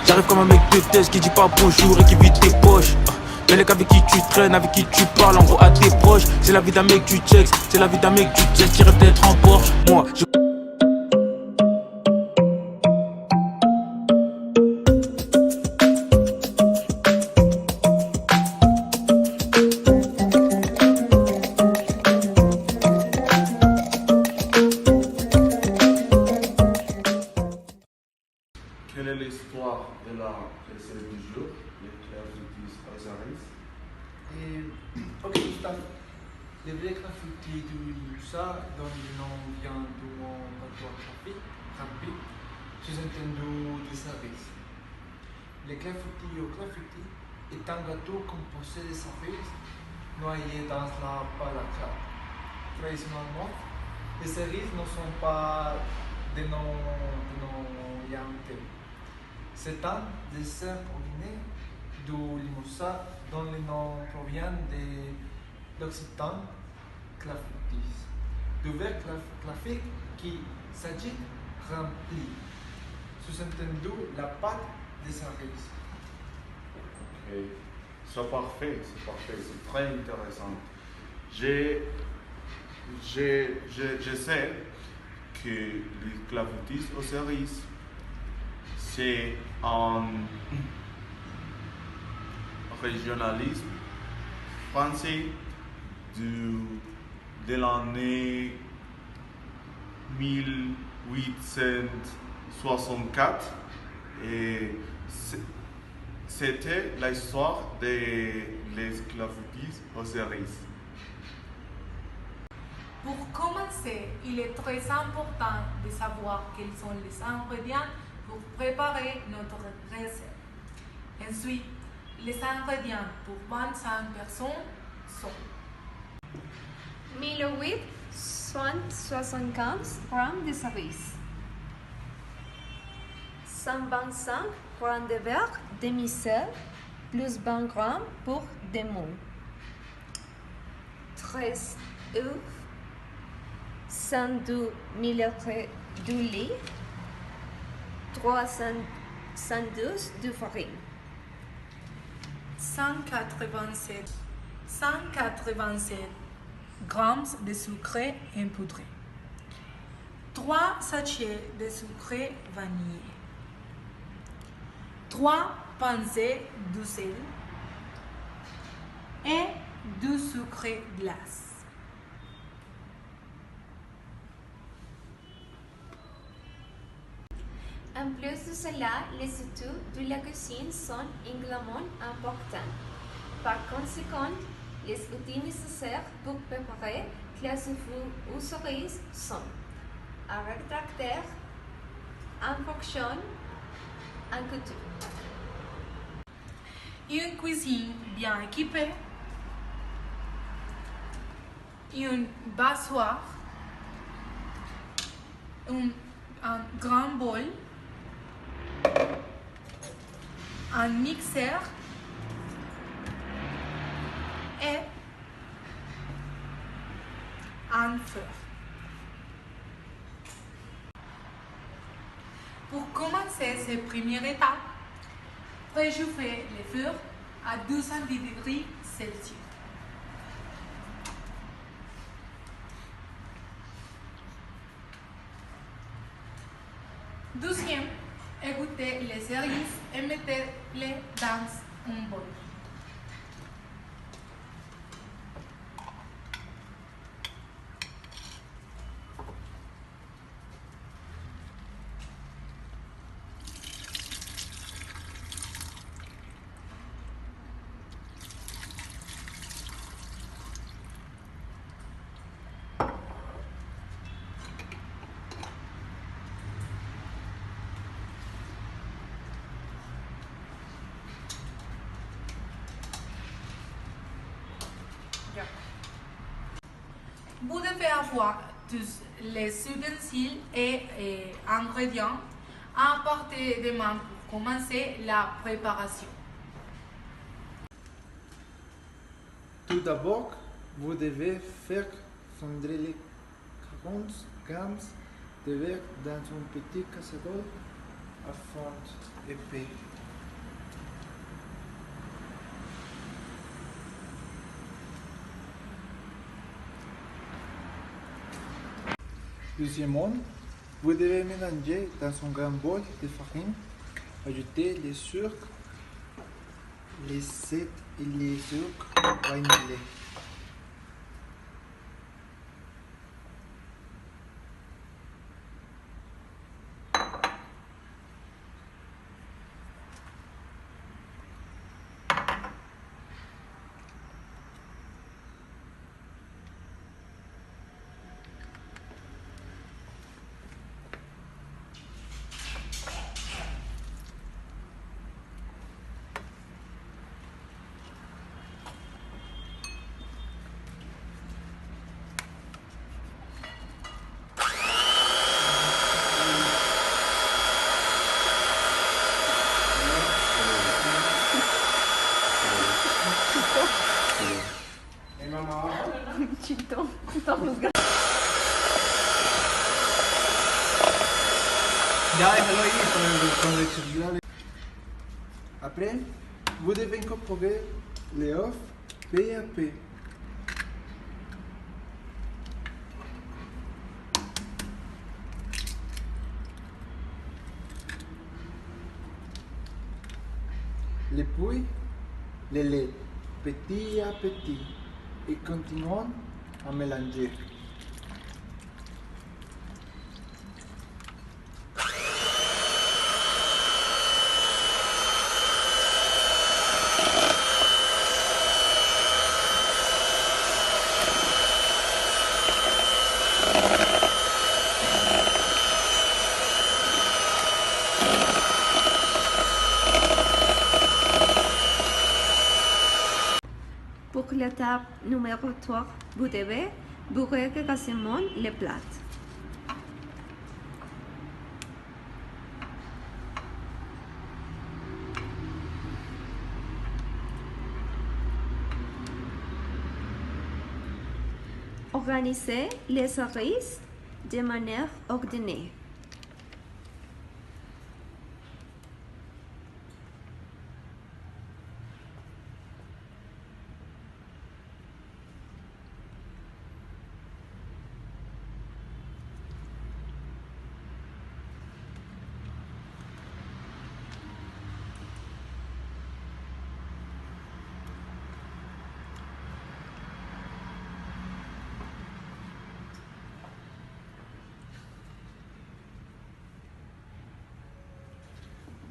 J'arrive comme un mec de test qui dit pas bonjour et qui vide tes poches. Mais les gars avec qui tu traînes, avec qui tu parles, en gros à tes proches. C'est la vie d'un mec tu checks, c'est la vie d'un mec tu checks qui rêve d'être en Porsche. Moi je... Quelle est l'histoire de la recette du jour, les clafoutis Osiris? Ok, Gustave. Les vrais clafoutis du ça, dont le nom vient de mon patois rapide, sous-entendu des cerises. Les clafoutis ou clafoutis est un gâteau composé de cerises noyées dans la pâte à crêpes. Traditionnellement, les cerises ne sont pas des noms yantés. C'est un dessert originel du Limoussin dont le nom provient de l'occitan clafoutis, du verbe clafique qui s'agit rempli, sous-entendu la pâte des cerises. Ok, c'est parfait, c'est très intéressant. Je sais que les clafoutis aux cerises, c'est un régionalisme français de l'année 1864 et c'était l'histoire des clafoutis aux cerises. Pour commencer, il est très important de savoir quels sont les ingrédients pour préparer notre recette. Ensuite, les ingrédients pour 25 personnes sont 1875 g de cerises, 125 g de beurre demi-sel plus 20 g pour des moules, 13 œufs, 102 ml d'huile lait, 312 de farine, 187 g de sucre impoudré, 3 sachets de sucre vanillé, 3 pincées de sel et du sucre glace. En plus de cela, les études de la cuisine sont également importantes. Par conséquent, les outils nécessaires pour préparer clafoutis aux cerises sont un rétracteur, un fourchon, un couteau. Une cuisine bien équipée, une bassoire, un grand bol, un mixeur et un feu. Pour commencer cette première étape, préchauffez le feu à 200 degrés Celsius. Deuxième, égouttez les cerises et mettez-les dans un bol. Vous devez avoir tous les ustensiles et ingrédients à portée de main pour commencer la préparation. Tout d'abord, vous devez faire fondre les 40 g de beurre dans une petite casserole à fond épais. Deuxièmement, vous devez mélanger dans un grand bol de farine, ajouter les sucres, les sels et les sucres vanillés. Ya déjalo ahí con el celular. Après, vous devez incorporer les œufs peu à peu. Le puis, le lait, petit à petit, et continuons à mélanger. Pour l'étape numéro 3, vous devez bourrer rigoureusement les plats. Organisez les cerises de manière ordonnée.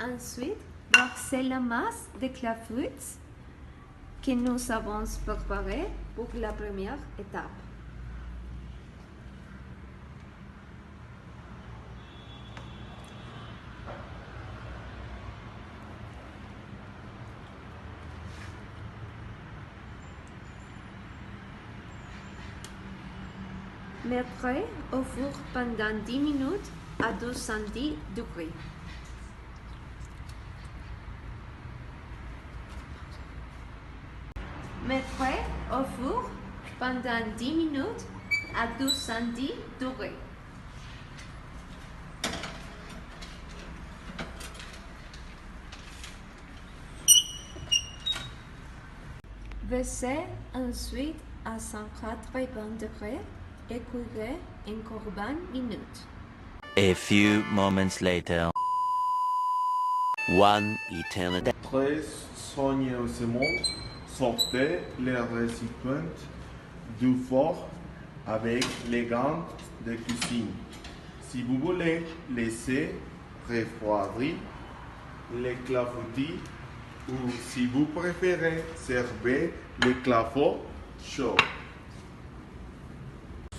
Ensuite, versez la masse de clafoutis que nous avons préparée pour la première étape. Mettez au four pendant 10 minutes à 210 degrés. Mettez au four pendant 10 minutes à 210 degrés. Versez ensuite à 180 degrés et cuire encore 20 minutes. A few moments later. One eternity. Très soigneusement, sortez les récipients du four avec les gants de cuisine. Si vous voulez laisser refroidir les clafoutis ou si vous préférez servir les clafoutis chauds.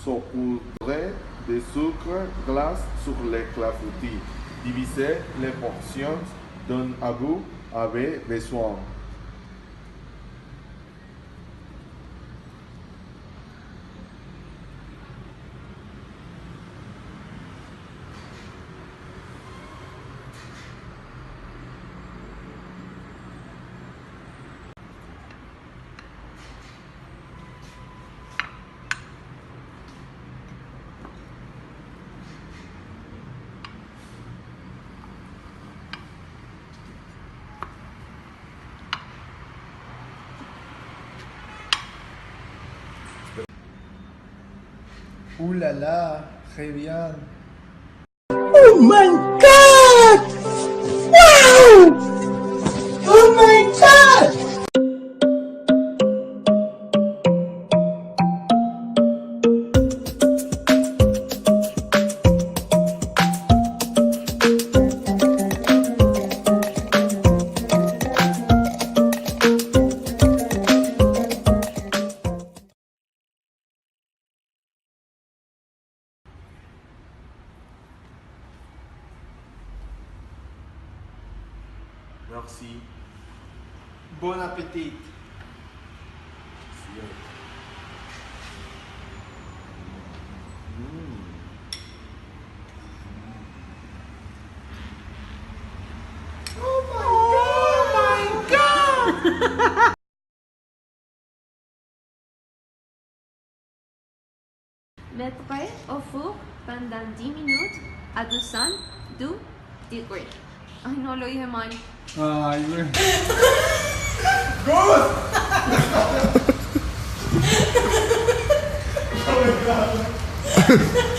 Saupoudrez de sucre glace sur les clafoutis. Divisez les portions dont vous avez besoin. Ouh là là, Très bien. Oh my god! Wow! Oh my god! Merci. Bon appétit. Mettre au four pendant 10 minutes à 202 degrés. Ay, no lo dije mal. Ay, güey. Oh my god.